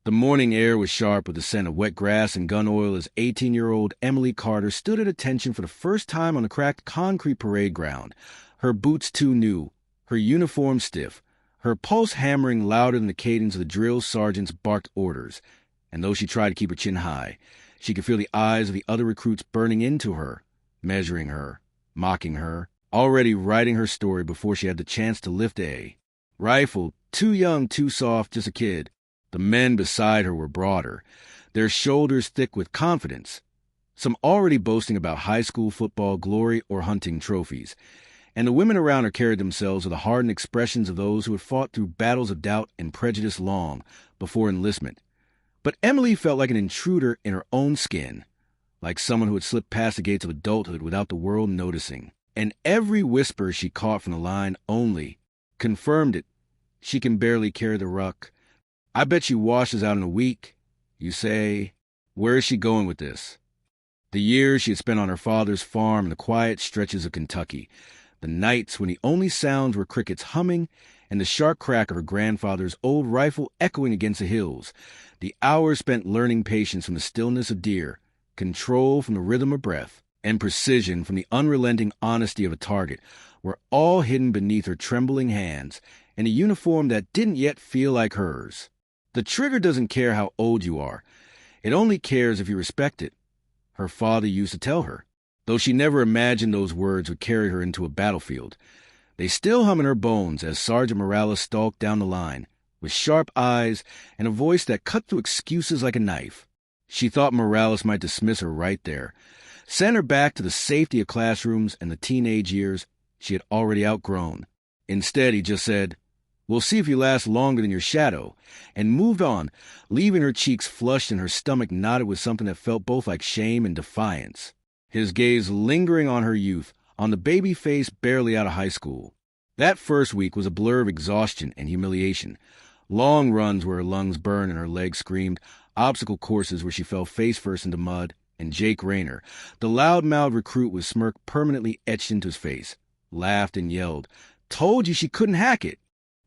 The morning air was sharp with the scent of wet grass and gun oil as 18-year-old Emily Carter stood at attention for the first time on the cracked concrete parade ground, her boots too new, her uniform stiff, her pulse hammering louder than the cadence of the drill sergeant's barked orders. And though she tried to keep her chin high, she could feel the eyes of the other recruits burning into her, measuring her, mocking her, already writing her story before she had the chance to lift a rifle. Too young, too soft, just a kid. The men beside her were broader, their shoulders thick with confidence, some already boasting about high school football glory or hunting trophies. And the women around her carried themselves with the hardened expressions of those who had fought through battles of doubt and prejudice long before enlistment. But Emily felt like an intruder in her own skin, like someone who had slipped past the gates of adulthood without the world noticing. And every whisper she caught from the line only confirmed it. She can barely carry the ruck. I bet she washes out in a week. You say, where is she going with this? The years she had spent on her father's farm in the quiet stretches of Kentucky, the nights when the only sounds were crickets humming and the sharp crack of her grandfather's old rifle echoing against the hills, the hours spent learning patience from the stillness of deer, control from the rhythm of breath, and precision from the unrelenting honesty of a target, were all hidden beneath her trembling hands in a uniform that didn't yet feel like hers. The trigger doesn't care how old you are. It only cares if you respect it, her father used to tell her, though she never imagined those words would carry her into a battlefield. They still hum in her bones as Sergeant Morales stalked down the line, with sharp eyes and a voice that cut through excuses like a knife. She thought Morales might dismiss her right there, send her back to the safety of classrooms and the teenage years she had already outgrown. Instead, he just said, "We'll see if you last longer than your shadow," and moved on, leaving her cheeks flushed and her stomach knotted with something that felt both like shame and defiance. His gaze lingering on her youth, on the baby face barely out of high school. That first week was a blur of exhaustion and humiliation. Long runs where her lungs burned and her legs screamed, obstacle courses where she fell face first into mud, and Jake Rayner, the loud-mouthed recruit with smirk permanently etched into his face, laughed and yelled, "Told you she couldn't hack it!"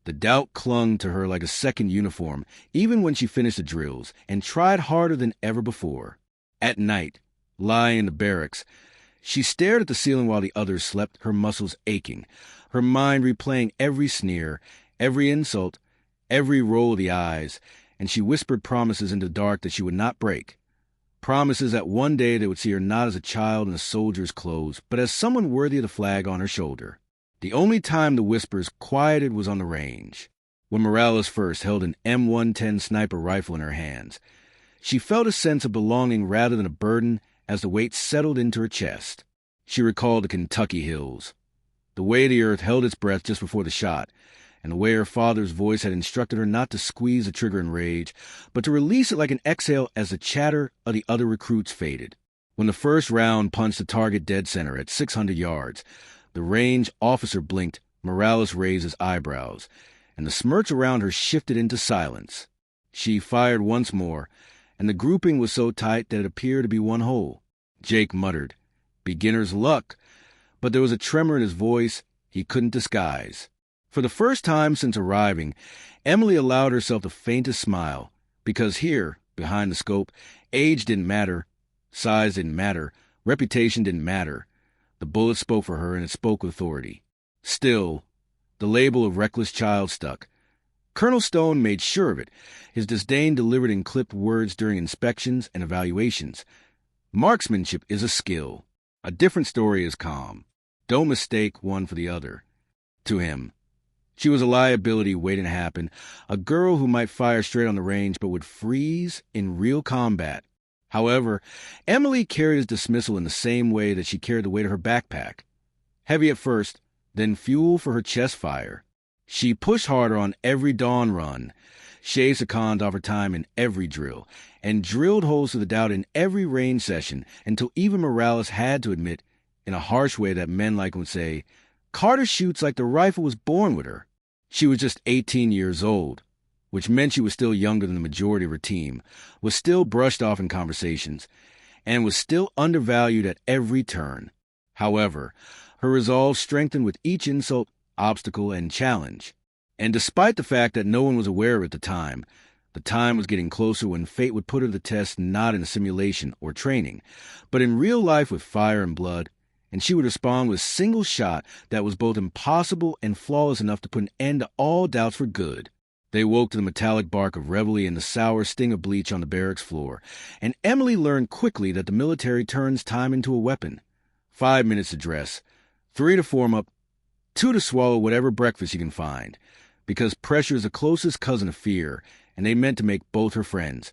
The doubt clung to her like a second uniform, even when she finished the drills, and tried harder than ever before. At night, lying in the barracks, she stared at the ceiling while the others slept, her muscles aching, her mind replaying every sneer, every insult, every roll of the eyes, and she whispered promises into the dark that she would not break. Promises that one day they would see her not as a child in a soldier's clothes, but as someone worthy of the flag on her shoulder. The only time the whispers quieted was on the range, when Morales first held an M110 sniper rifle in her hands. She felt a sense of belonging rather than a burden as the weight settled into her chest. She recalled the Kentucky hills, the way the earth held its breath just before the shot, and the way her father's voice had instructed her not to squeeze the trigger in rage, but to release it like an exhale as the chatter of the other recruits faded. When the first round punched the target dead center at 600 yards, the range officer blinked, Morales raised his eyebrows, and the smirch around her shifted into silence. She fired once more, and the grouping was so tight that it appeared to be one whole. Jake muttered, "Beginner's luck," but there was a tremor in his voice he couldn't disguise. For the first time since arriving, Emily allowed herself the faintest smile, because here, behind the scope, age didn't matter, size didn't matter, reputation didn't matter. The bullet spoke for her, and it spoke with authority. Still, the label of reckless child stuck. Colonel Stone made sure of it, his disdain delivered in clipped words during inspections and evaluations. Marksmanship is a skill. A different story is calm. Don't mistake one for the other. To him, she was a liability waiting to happen, a girl who might fire straight on the range but would freeze in real combat. However, Emily carried his dismissal in the same way that she carried the weight of her backpack. Heavy at first, then fuel for her chest fire. She pushed harder on every dawn run, shaved seconds off her time in every drill, and drilled holes to the doubt in every range session until even Morales had to admit, in a harsh way that men like would say, "Carter shoots like the rifle was born with her." She was just 18 years old, which meant she was still younger than the majority of her team, was still brushed off in conversations, and was still undervalued at every turn. However, her resolve strengthened with each insult, obstacle, and challenge. And despite the fact that no one was aware of it at the time, The time was getting closer when fate would put her to the test not in a simulation or training, but in real life with fire and blood, and she would respond with a single shot that was both impossible and flawless enough to put an end to all doubts for good. They woke to the metallic bark of reveille and the sour sting of bleach on the barracks floor, and Emily learned quickly that the military turns time into a weapon. 5 minutes to dress, 3 to form up, 2 to swallow whatever breakfast you can find, because pressure is the closest cousin of fear, and they meant to make both her friends.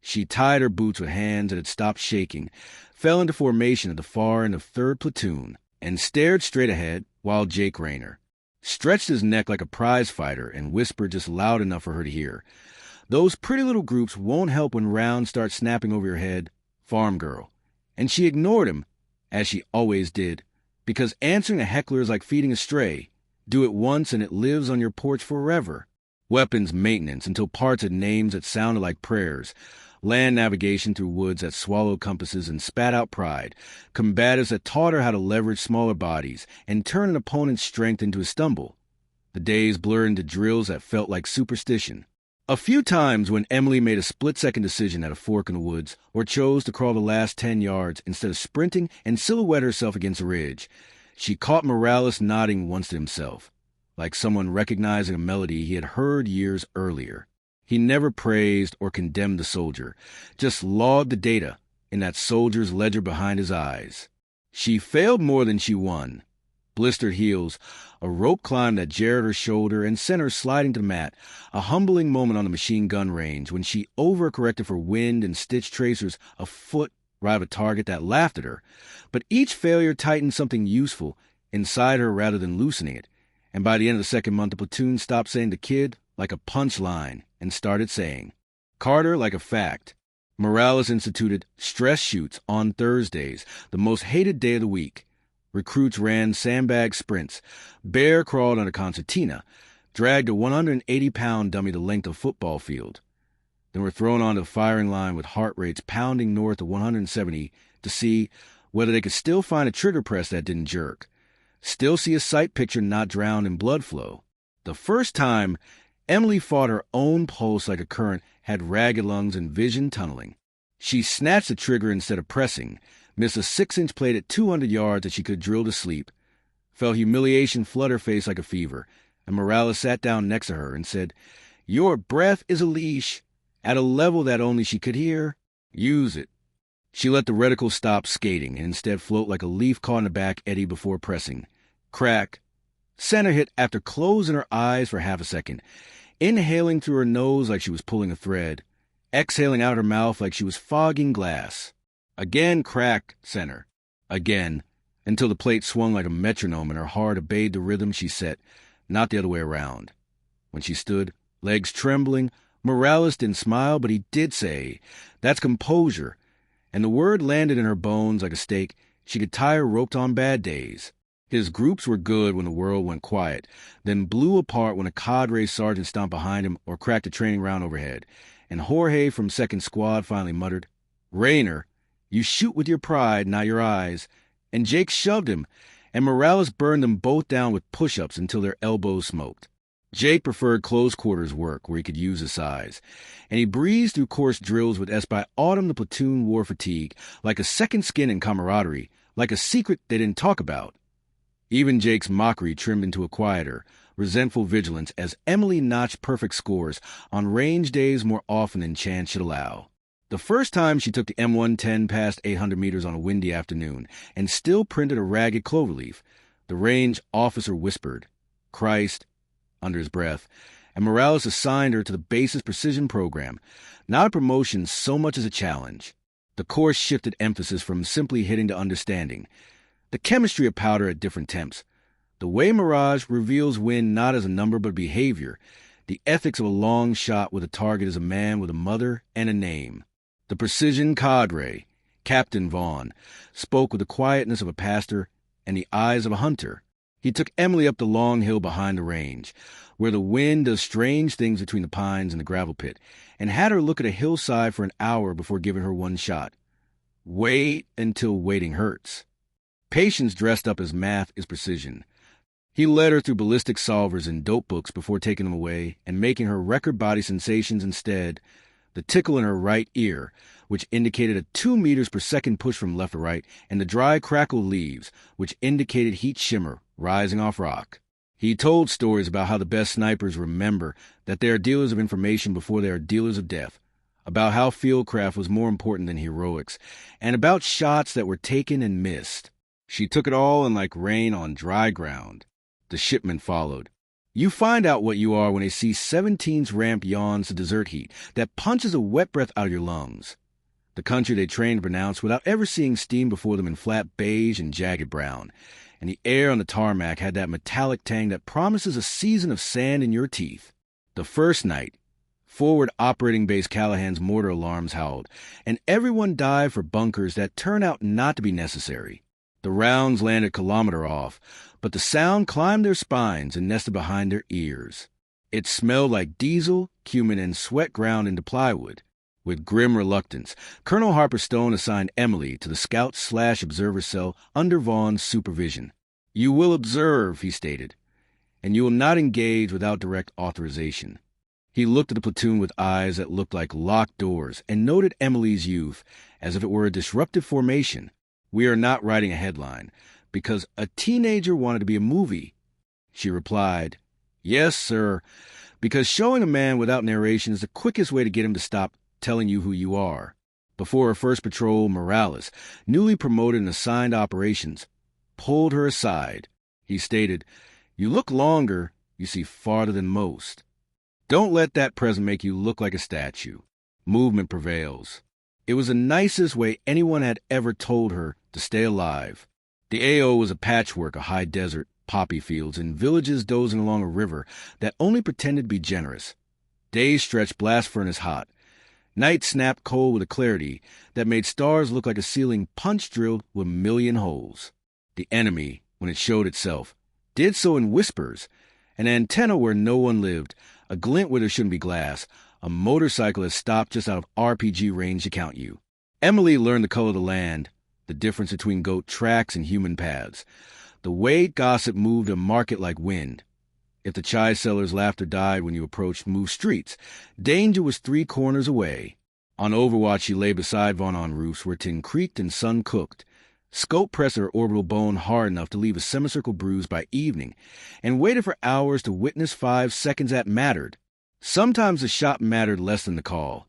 She tied her boots with hands that had stopped shaking, fell into formation at the far end of 3rd Platoon, and stared straight ahead while Jake Rayner stretched his neck like a prize fighter and whispered just loud enough for her to hear. Those pretty little groups won't help when rounds start snapping over your head, farm girl. And she ignored him, as she always did, because answering a heckler is like feeding a stray. Do it once and it lives on your porch forever. Weapons maintenance until parts had names that sounded like prayers. Land navigation through woods that swallowed compasses and spat out pride. Combatives that taught her how to leverage smaller bodies and turn an opponent's strength into a stumble. The days blurred into drills that felt like superstition. A few times when Emily made a split-second decision at a fork in the woods or chose to crawl the last 10 yards instead of sprinting and silhouette herself against a ridge, she caught Morales nodding once to himself, like someone recognizing a melody he had heard years earlier. He never praised or condemned the soldier, just logged the data in that soldier's ledger behind his eyes. She failed more than she won. Blistered heels, a rope climb that jarred her shoulder and sent her sliding to the mat, a humbling moment on the machine gun range when she overcorrected for wind and stitched tracers a foot right of a target that laughed at her. But each failure tightened something useful inside her rather than loosening it, and by the end of the 2nd month the platoon stopped saying the kid like a punchline and started saying Carter like a fact. Morales instituted stress shoots on Thursdays, the most hated day of the week. Recruits ran sandbag sprints, bear crawled on a concertina, dragged a 180-pound dummy the length of a football field, then were thrown onto the firing line with heart rates pounding north of 170 to see whether they could still find a trigger press that didn't jerk, still see a sight picture not drowned in blood flow. The first time Emily fought her own pulse like a current, had ragged lungs and vision tunneling. She snatched the trigger instead of pressing, missed a 6-inch plate at 200 yards that she could drill to sleep, felt humiliation flood her face like a fever, and Morales sat down next to her and said, "Your breath is a leash," at a level that only she could hear. Use it. She let the reticle stop skating and instead float like a leaf caught in a back eddy before pressing. Crack. Center hit after closing her eyes for half a second, inhaling through her nose like she was pulling a thread, exhaling out her mouth like she was fogging glass. Again crack, center. Again, until the plate swung like a metronome and her heart obeyed the rhythm she set, not the other way around. When she stood, legs trembling, Morales didn't smile, but he did say, "That's composure," and the word landed in her bones like a stake. She could tie her roped on bad days. His groups were good when the world went quiet, then blew apart when a cadre sergeant stomped behind him or cracked a training round overhead, and Jorge from 2nd Squad finally muttered, "Rayner, you shoot with your pride, not your eyes," and Jake shoved him, and Morales burned them both down with push-ups until their elbows smoked. Jake preferred close-quarters work where he could use his size, and he breezed through course drills with S. By autumn the platoon wore fatigue, like a second skin and camaraderie, like a secret they didn't talk about. Even Jake's mockery trimmed into a quieter, resentful vigilance as Emily notched perfect scores on range days more often than chance should allow. The first time she took the M110 past 800 meters on a windy afternoon and still printed a ragged cloverleaf, the range officer whispered, "Christ," under his breath, and Morales assigned her to the base's precision program, not a promotion so much as a challenge. The course shifted emphasis from simply hitting to understanding. The chemistry of powder at different temps. The way Mirage reveals wind not as a number but behavior. The ethics of a long shot with a target as a man with a mother and a name. The precision cadre, Captain Vaughn, spoke with the quietness of a pastor and the eyes of a hunter. He took Emily up the long hill behind the range, where the wind does strange things between the pines and the gravel pit, and had her look at a hillside for an hour before giving her one shot. Wait until waiting hurts. Patience dressed up as math is precision. He led her through ballistic solvers and dope books before taking them away and making her record body sensations instead. The tickle in her right ear, which indicated a 2 meters per second push from left to right, and the dry crackled leaves, which indicated heat shimmer rising off rock. He told stories about how the best snipers remember that they are dealers of information before they are dealers of death, about how fieldcraft was more important than heroics, and about shots that were taken and missed. She took it all in like rain on dry ground. The shipment followed. You find out what you are when a C-17's ramp yawns to desert heat that punches a wet breath out of your lungs. The country they trained to pronounce without ever seeing steam before them in flat beige and jagged brown. And the air on the tarmac had that metallic tang that promises a season of sand in your teeth. The first night, forward operating base Callahan's mortar alarms howled, and everyone dived for bunkers that turned out not to be necessary. The rounds landed a kilometer off, but the sound climbed their spines and nested behind their ears. It smelled like diesel, cumin, and sweat ground into plywood. With grim reluctance, Colonel Harper Stone assigned Emily to the scout/observer cell under Vaughn's supervision. "You will observe," he stated, "and you will not engage without direct authorization." He looked at the platoon with eyes that looked like locked doors and noted Emily's youth as if it were a disruptive formation. "We are not writing a headline, because a teenager wanted to be a movie." She replied, "Yes, sir, because showing a man without narration is the quickest way to get him to stop telling you who you are." Before her first patrol, Morales, newly promoted and assigned operations, pulled her aside. He stated, "You look longer, you see farther than most. Don't let that present make you look like a statue. Movement prevails." It was the nicest way anyone had ever told her to stay alive. The AO was a patchwork of high desert, poppy fields, and villages dozing along a river that only pretended to be generous. Days stretched blast furnace hot. Night snapped cold with a clarity that made stars look like a ceiling punch drilled with a million holes. The enemy, when it showed itself, did so in whispers, an antenna where no one lived, a glint where there shouldn't be glass, a motorcycle that stopped just out of RPG range to count you. Emily learned the color of the land, the difference between goat tracks and human paths. The way gossip moved a market like wind. If the chai seller's laughter died when you approached moved streets, danger was 3 corners away. On Overwatch, she lay beside Vaughn on roofs where tin creaked and sun cooked. Scope pressed her orbital bone hard enough to leave a semicircle bruise by evening, and waited for hours to witness 5 seconds that mattered. Sometimes the shot mattered less than the call.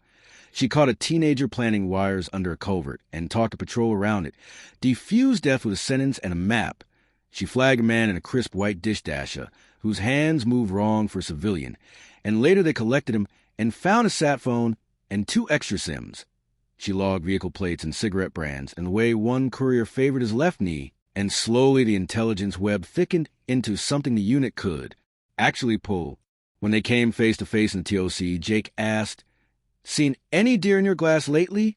She caught a teenager planting wires under a culvert and talked to patrol around it, defused death with a sentence and a map. She flagged a man in a crisp white dish dasher, whose hands moved wrong for a civilian, and later they collected him and found a sat phone and 2 extra SIMs. She logged vehicle plates and cigarette brands and the way one courier favored his left knee, and slowly the intelligence web thickened into something the unit could actually pull. When they came face to face in the TOC, Jake asked, "Seen any deer in your glass lately?"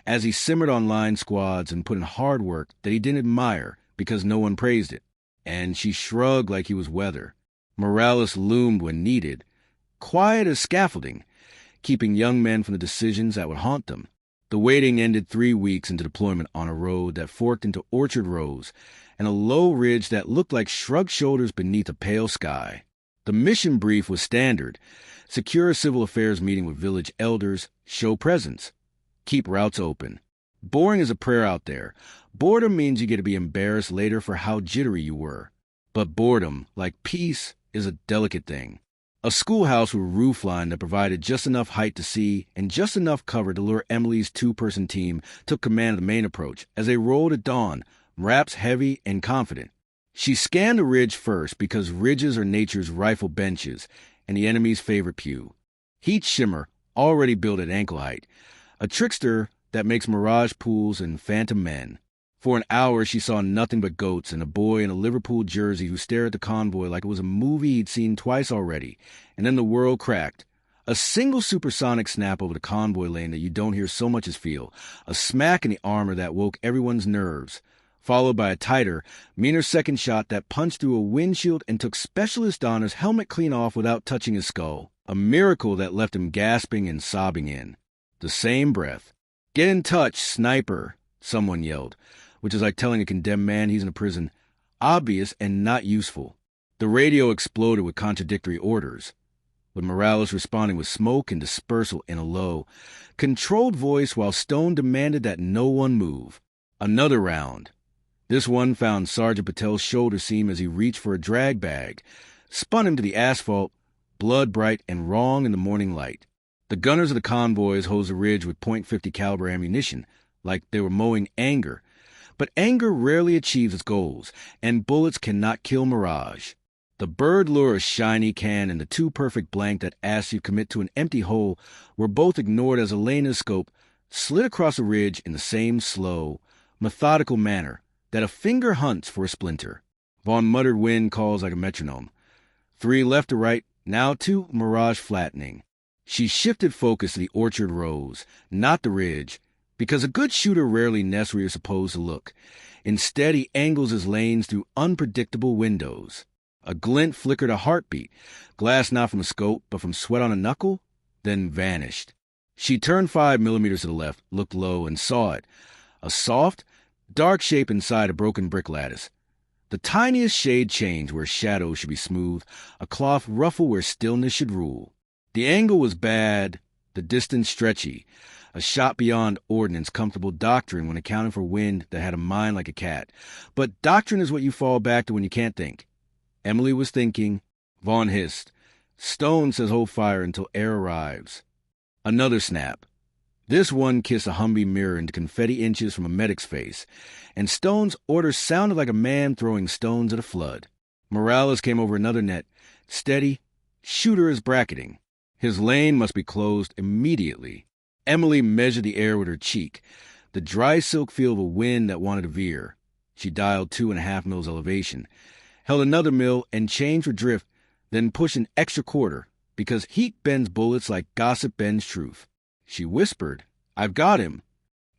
as he simmered on line squads and put in hard work that he didn't admire because no one praised it. And she shrugged like he was weather. Morales loomed when needed, quiet as scaffolding, keeping young men from the decisions that would haunt them. The waiting ended 3 weeks into deployment on a road that forked into orchard rows and a low ridge that looked like shrugged shoulders beneath a pale sky. The mission brief was standard: secure a civil affairs meeting with village elders, show presence, keep routes open. Boring as a prayer out there. Boredom means you get to be embarrassed later for how jittery you were. But boredom, like peace, is a delicate thing. A schoolhouse with a roof line that provided just enough height to see and just enough cover to lure Emily's 2-person team took command of the main approach as they rolled at dawn, wraps heavy and confident. She scanned the ridge first because ridges are nature's rifle benches and the enemy's favorite pew. Heat shimmer, already built at ankle height, a trickster that makes mirage pools and phantom men. For an hour she saw nothing but goats and a boy in a Liverpool jersey who stared at the convoy like it was a movie he'd seen twice already, and then the world cracked. A single supersonic snap over the convoy lane that you don't hear so much as feel, a smack in the armor that woke everyone's nerves, followed by a tighter, meaner second shot that punched through a windshield and took Specialist Donner's helmet clean off without touching his skull, a miracle that left him gasping and sobbing in the same breath. "Get in touch, sniper," someone yelled, which is like telling a condemned man he's in a prison. Obvious and not useful. The radio exploded with contradictory orders, with Morales responding with smoke and dispersal in a low, controlled voice while Stone demanded that no one move. Another round. This one found Sergeant Patel's shoulder seam as he reached for a drag bag, spun him to the asphalt, blood bright and wrong in the morning light. The gunners of the convoys hosed the ridge with .50 caliber ammunition, like they were mowing anger. But anger rarely achieves its goals, and bullets cannot kill mirage. The bird lure shiny can and the too perfect blank that asks you to commit to an empty hole were both ignored as Elena's scope slid across the ridge in the same slow, methodical manner that a finger hunts for a splinter. Vaughn muttered wind calls like a metronome. 3 left to right, now 2, mirage flattening. She shifted focus to the orchard rows, not the ridge, because a good shooter rarely nests where you're supposed to look. Instead, he angles his lanes through unpredictable windows. A glint flickered a heartbeat, glass not from a scope, but from sweat on a knuckle, then vanished. She turned 5 millimeters to the left, looked low, and saw it. A soft, dark shape inside a broken brick lattice. The tiniest shade change where shadows should be smooth, a cloth ruffle where stillness should rule. The angle was bad, the distance stretchy, a shot beyond ordnance, comfortable doctrine when accounting for wind that had a mind like a cat. But doctrine is what you fall back to when you can't think. Emily was thinking. Vaughn hissed. Stone says hold fire until air arrives. Another snap. This one kissed a Humvee mirror into confetti inches from a medic's face, and Stone's order sounded like a man throwing stones at a flood. Morales came over another net. Steady. Shooter is bracketing. His lane must be closed immediately. Emily measured the air with her cheek, the dry silk feel of a wind that wanted to veer. She dialed 2.5 mils elevation, held another mil and changed her drift, then pushed an extra quarter, because heat bends bullets like gossip bends truth. She whispered, I've got him.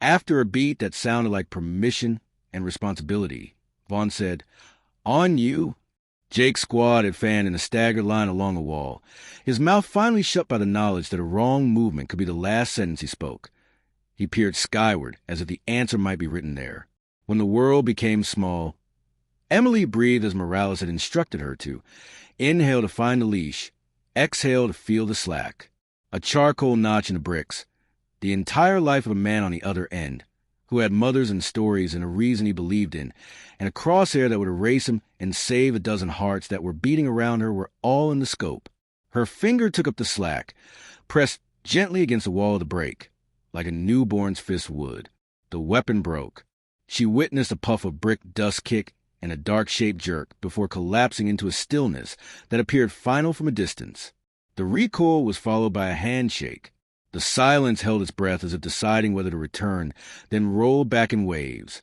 After a beat that sounded like permission and responsibility, Vaughn said, On you. Jake's squad had fanned in a staggered line along the wall, his mouth finally shut by the knowledge that a wrong movement could be the last sentence he spoke. He peered skyward, as if the answer might be written there. When the world became small, Emily breathed as Morales had instructed her to. Inhale to find the leash, exhale to feel the slack. A charcoal notch in the bricks. The entire life of a man on the other end, who had mothers and stories and a reason he believed in, and a crosshair that would erase him and save a dozen hearts that were beating around her were all in the scope. Her finger took up the slack, pressed gently against the wall of the break, like a newborn's fist would. The weapon broke. She witnessed a puff of brick dust kick and a dark-shaped jerk before collapsing into a stillness that appeared final from a distance. The recoil was followed by a handshake. The silence held its breath as if deciding whether to return, then rolled back in waves.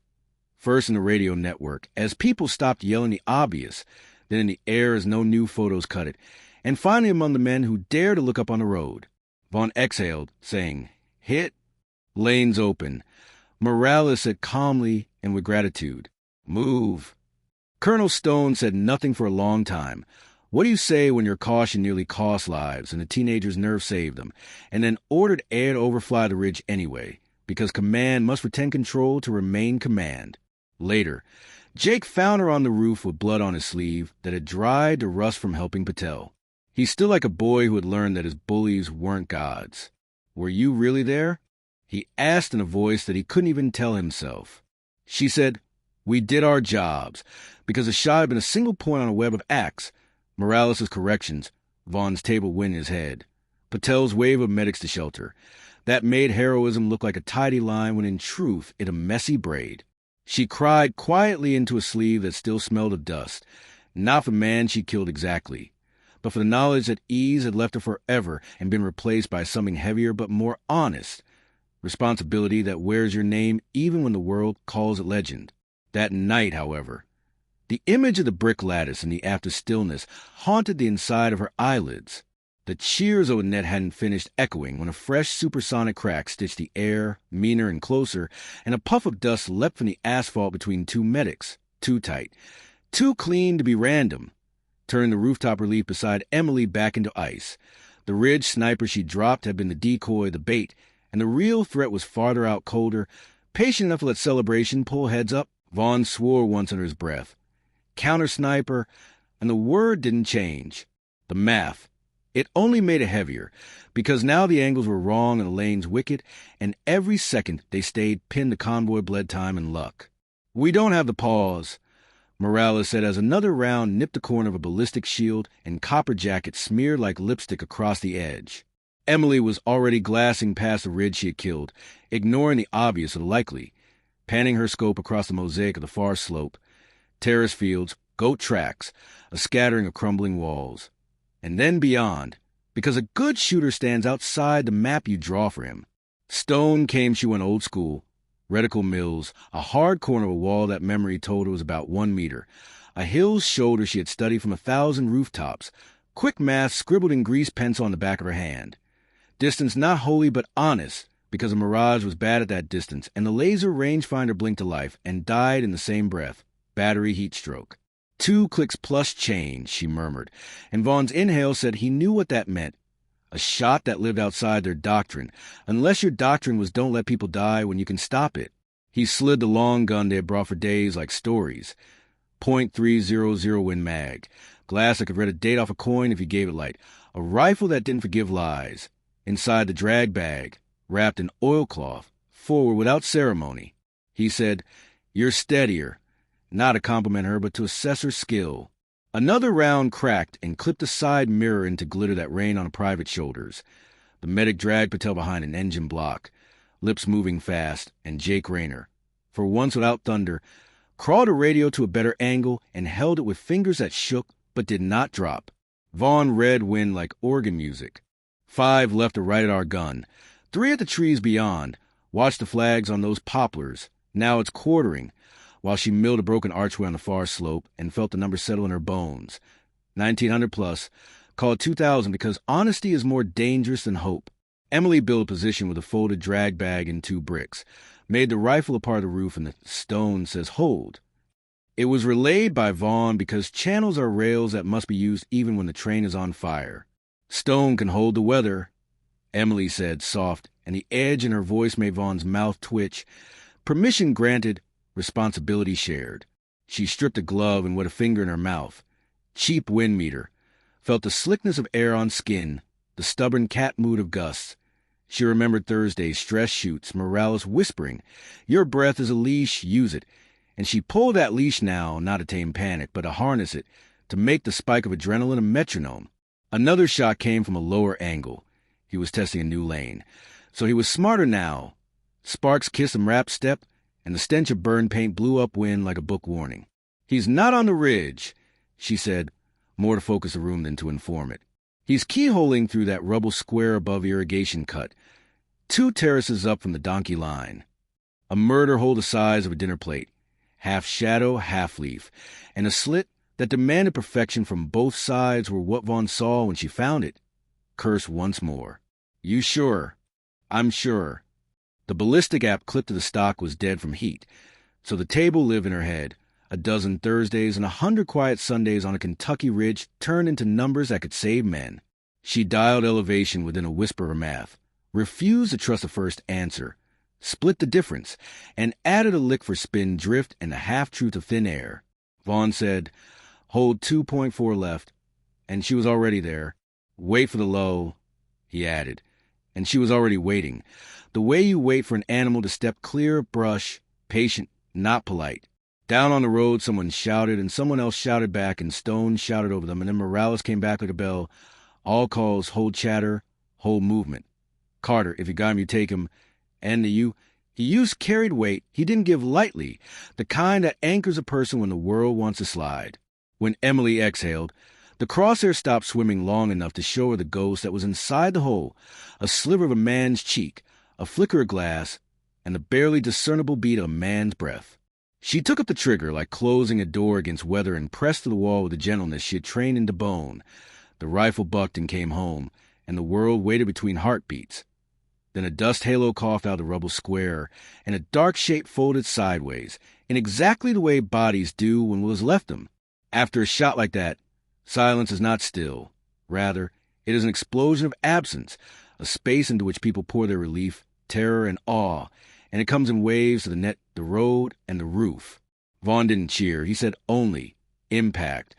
First in the radio network, as people stopped yelling the obvious, then in the air as no new photos cut it, and finally among the men who dared to look up on the road. Vaughn exhaled, saying, Hit. Lanes open. Morales said calmly and with gratitude, Move. Colonel Stone said nothing for a long time. What do you say when your caution nearly cost lives and the teenager's nerve saved them, and then ordered air to overfly the ridge anyway, because command must retain control to remain command? Later, Jake found her on the roof with blood on his sleeve that had dried to rust from helping Patel. He stood like a boy who had learned that his bullies weren't gods. Were you really there? He asked in a voice that he couldn't even tell himself. She said, We did our jobs, because the shot had been a single point on a web of acts. Morales' corrections, Vaughn's table went in his head. Patel's wave of medics to shelter. That made heroism look like a tidy line when in truth it a messy braid. She cried quietly into a sleeve that still smelled of dust, not for the man she killed exactly, but for the knowledge that ease had left her forever and been replaced by something heavier but more honest, responsibility that wears your name even when the world calls it legend. That night, however, the image of the brick lattice in the after stillness haunted the inside of her eyelids. The cheers of Odette hadn't finished echoing when a fresh supersonic crack stitched the air, meaner and closer, and a puff of dust leapt from the asphalt between 2 medics, too tight, too clean to be random, turned the rooftop relief beside Emily back into ice. The ridge sniper she dropped had been the decoy, the bait, and the real threat was farther out, colder, patient enough to let celebration pull heads up. Vaughn swore once under his breath. Counter-sniper, And the word didn't change. The math. It only made it heavier, because now the angles were wrong and the lanes wicked, and every second they stayed pinned to convoy bled time and luck. "We don't have the pause," Morales said as another round nipped the corner of a ballistic shield and copper jacket smeared like lipstick across the edge. Emily was already glassing past the ridge she had killed, ignoring the obvious or the likely, panning her scope across the mosaic of the far slope. Terrace fields, goat tracks, a scattering of crumbling walls. And then beyond, because a good shooter stands outside the map you draw for him. Stone came she went old school. Reticle mills, a hard corner of a wall that memory told her was about 1 meter. A hill's shoulder she had studied from 1,000 rooftops. Quick math scribbled in grease pencil on the back of her hand. Distance not holy but honest, because a mirage was bad at that distance, and the laser rangefinder blinked to life and died in the same breath. Battery heat stroke. 2 clicks plus change, she murmured, and Vaughn's inhale said he knew what that meant. A shot that lived outside their doctrine, unless your doctrine was don't let people die when you can stop it. He slid the long gun they had brought for days like stories. .300 Win mag. Glass that could read a date off a coin if you gave it light. A rifle that didn't forgive lies. Inside the drag bag, wrapped in oilcloth, forward without ceremony. He said, "You're steadier." Not to compliment her, but to assess her skill. Another round cracked and clipped a side mirror into glitter that rained on a private's shoulders. The medic dragged Patel behind an engine block, lips moving fast, and Jake Rayner, for once without thunder, crawled a radio to a better angle and held it with fingers that shook but did not drop. Vaughn read wind like organ music. 5 left or right at our gun. 3 at the trees beyond. Watched the flags on those poplars. Now it's quartering, while she milled a broken archway on the far slope and felt the number settle in her bones. 1900 plus. Called 2000 because honesty is more dangerous than hope. Emily built a position with a folded drag bag and 2 bricks. Made the rifle a part of the roof and the stone says hold. It was relayed by Vaughn because channels are rails that must be used even when the train is on fire. "Stone can hold the weather," Emily said, soft, and the edge in her voice made Vaughn's mouth twitch. Permission granted, responsibility shared. She stripped a glove and wet a finger in her mouth. Cheap wind meter. Felt the slickness of air on skin, the stubborn cat mood of gusts. She remembered Thursday's stress shoots, Morales whispering, "Your breath is a leash, use it." And she pulled that leash now, not to tame panic, but to harness it, to make the spike of adrenaline a metronome. Another shot came from a lower angle. He was testing a new lane. So he was smarter now. Sparks kissed him rap step, and the stench of burned paint blew upwind like a book warning. "He's not on the ridge," she said, more to focus the room than to inform it. "He's keyholing through that rubble square above irrigation cut, 2 terraces up from the donkey line. A murder hole the size of a dinner plate, half shadow, half leaf, and a slit that demanded perfection from both sides were what Vaughn saw when she found it. Curse once more. "You sure?" "I'm sure." The ballistic app clipped to the stock was dead from heat, so the table lived in her head. A dozen Thursdays and 100 quiet Sundays on a Kentucky ridge turned into numbers that could save men. She dialed elevation within a whisper of math, refused to trust the first answer, split the difference, and added a lick for spin drift and a half-truth of thin air. Vaughn said, "Hold 2.4 left," and she was already there. "Wait for the low," he added, and she was already waiting. The way you wait for an animal to step clear of brush, patient, not polite. Down on the road, someone shouted, and someone else shouted back, and Stone shouted over them, and then Morales came back like a bell. All calls, hold chatter, hold movement. "Carter, if you got him, you take him." And he used carried weight he didn't give lightly, the kind that anchors a person when the world wants to slide. When Emily exhaled, the crosshair stopped swimming long enough to show her the ghost that was inside the hole, a sliver of a man's cheek, a flicker of glass, and the barely discernible beat of a man's breath. She took up the trigger like closing a door against weather and pressed to the wall with a gentleness she had trained into bone. The rifle bucked and came home, and the world waited between heartbeats. Then a dust halo coughed out the rubble square, and a dark shape folded sideways, in exactly the way bodies do when Willis left them. After a shot like that, silence is not still. Rather, it is an explosion of absence, a space into which people pour their relief, terror, and awe, and it comes in waves to the net, the road, and the roof. Vaughn didn't cheer. He said only, impact.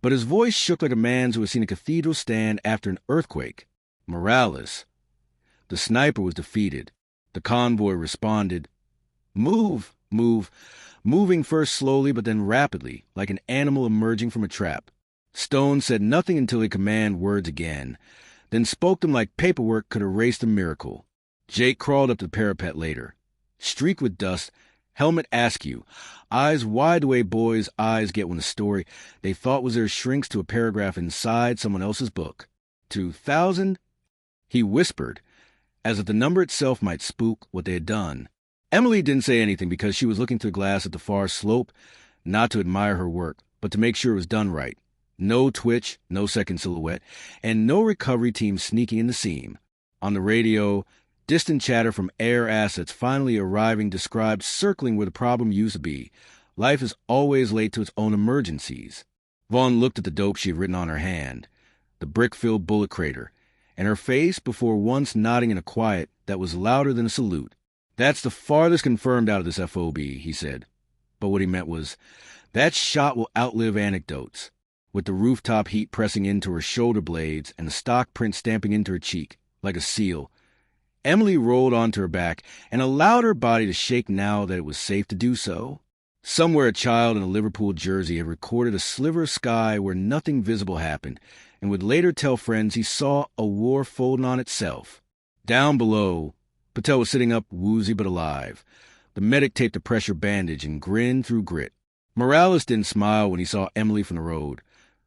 but his voice shook like a man's who had seen a cathedral stand after an earthquake. Morales. The sniper was defeated. The convoy responded. Move, move, moving first slowly but then rapidly, like an animal emerging from a trap. Stone said nothing until he commanded words again, then spoke them like paperwork could erase the miracle. Jake crawled up to the parapet later. Streaked with dust, helmet askew, eyes wide the way boys' eyes get when a story they thought was theirs shrinks to a paragraph inside someone else's book. 2,000? He whispered, as if the number itself might spook what they had done. Emily didn't say anything because she was looking through the glass at the far slope, not to admire her work, but to make sure it was done right. No twitch, no second silhouette, and no recovery team sneaking in the seam. On the radio, distant chatter from air assets finally arriving described circling where the problem used to be. Life is always late to its own emergencies. Vaughn looked at the dope she had written on her hand, the brick-filled bullet crater, and her face before once nodding in a quiet that was louder than a salute. That's the farthest confirmed out of this FOB, he said. But what he meant was, that shot will outlive anecdotes. With the rooftop heat pressing into her shoulder blades and the stock print stamping into her cheek, like a seal, Emily rolled onto her back and allowed her body to shake now that it was safe to do so. Somewhere a child in a Liverpool jersey had recorded a sliver of sky where nothing visible happened, and would later tell friends he saw a war folding on itself. Down below, Patel was sitting up, woozy but alive. The medic taped a pressure bandage and grinned through grit. Morales didn't smile when he saw Emily from the road,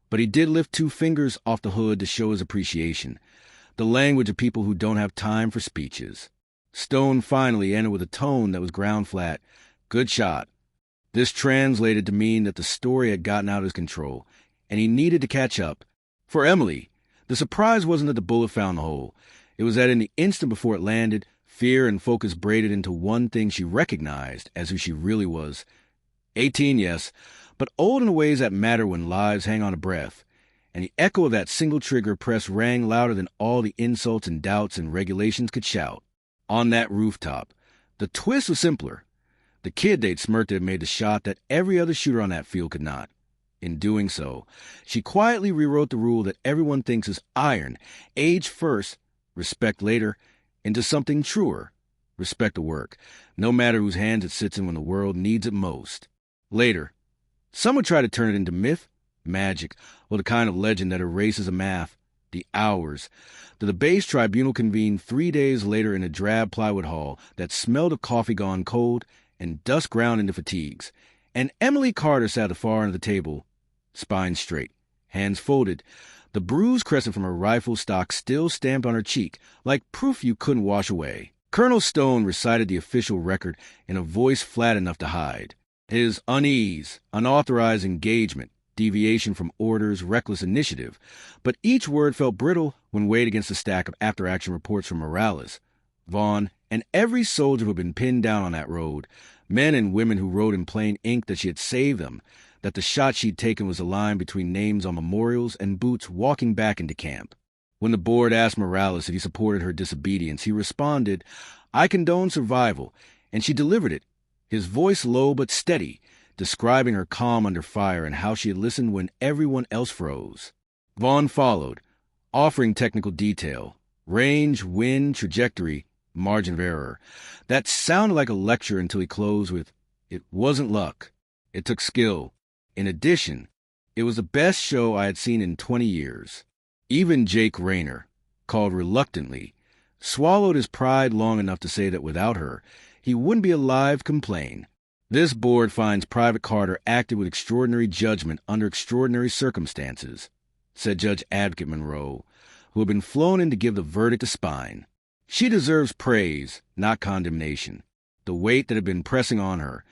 but he did lift 2 fingers off the hood to show his appreciation, the language of people who don't have time for speeches. Stone finally ended with a tone that was ground flat. Good shot. This translated to mean that the story had gotten out of his control, and he needed to catch up. For Emily, the surprise wasn't that the bullet found the hole. It was that in the instant before it landed, fear and focus braided into one thing she recognized as who she really was. 18, yes, but old in ways that matter when lives hang on a breath, and the echo of that single trigger press rang louder than all the insults and doubts and regulations could shout. On that rooftop, the twist was simpler. The kid they'd smirked at had made the shot that every other shooter on that field could not. In doing so, she quietly rewrote the rule that everyone thinks is iron, age first, respect later, into something truer. Respect the work, no matter whose hands it sits in when the world needs it most. Later, some would try to turn it into myth, magic, or the kind of legend that erases a math. The hours. The debates tribunal convened 3 days later in a drab plywood hall that smelled of coffee gone cold and dust ground into fatigues. And Emily Carter sat at the far end of the table, spine straight, hands folded, the bruised crescent from her rifle stock still stamped on her cheek, like proof you couldn't wash away. Colonel Stone recited the official record in a voice flat enough to hide. His unease, unauthorized engagement, deviation from orders, reckless initiative, but each word felt brittle when weighed against the stack of after-action reports from Morales, Vaughn, and every soldier who had been pinned down on that road, men and women who wrote in plain ink that she had saved them, that the shot she'd taken was a line between names on memorials and boots walking back into camp. When the board asked Morales if he supported her disobedience, he responded, "I condone survival," and she delivered it, his voice low but steady, describing her calm under fire and how she had listened when everyone else froze. Vaughn followed, offering technical detail, range, wind, trajectory, margin of error. That sounded like a lecture until he closed with, "It wasn't luck. It took skill. In addition, it was the best show I had seen in 20 years. Even Jake Rayner, called reluctantly, swallowed his pride long enough to say that without her, he wouldn't be alive to complain. This board finds Private Carter acted with extraordinary judgment under extraordinary circumstances, said Judge Advocate Monroe, who had been flown in to give the verdict to Spine. She deserves praise, not condemnation. The weight that had been pressing on her,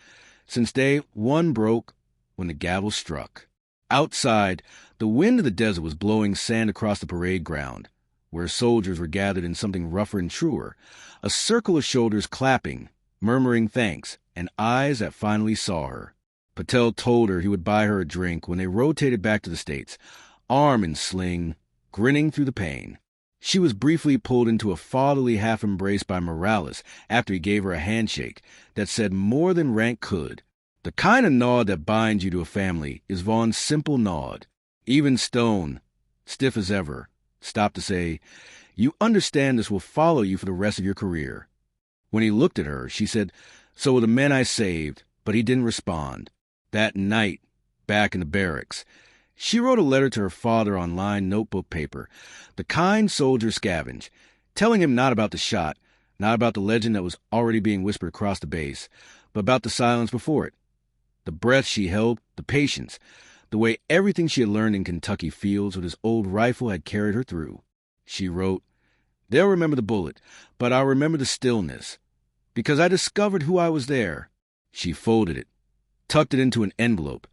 since day one broke when the gavel struck. Outside, the wind of the desert was blowing sand across the parade ground, where soldiers were gathered in something rougher and truer, a circle of shoulders clapping, murmuring thanks, and eyes that finally saw her. Patel told her he would buy her a drink when they rotated back to the States, arm in sling, grinning through the pain. She was briefly pulled into a fatherly half-embrace by Morales after he gave her a handshake that said more than rank could. The kind of nod that binds you to a family is Vaughn's simple nod. Even Stone, stiff as ever, stopped to say, "You understand this will follow you for the rest of your career." When he looked at her, she said, "So were the men I saved," but he didn't respond. That night, back in the barracks, she wrote a letter to her father on lined notebook paper, the kind soldier scavenge, telling him not about the shot, not about the legend that was already being whispered across the base, but about the silence before it. The breath she held, the patience, the way everything she had learned in Kentucky fields with his old rifle had carried her through. She wrote, "They'll remember the bullet, but I'll remember the stillness, because I discovered who I was there." She folded it, tucked it into an envelope,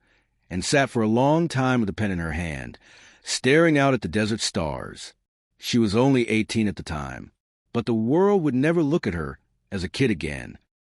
and sat for a long time with the pen in her hand, staring out at the desert stars. She was only 18 at the time, but the world would never look at her as a kid again.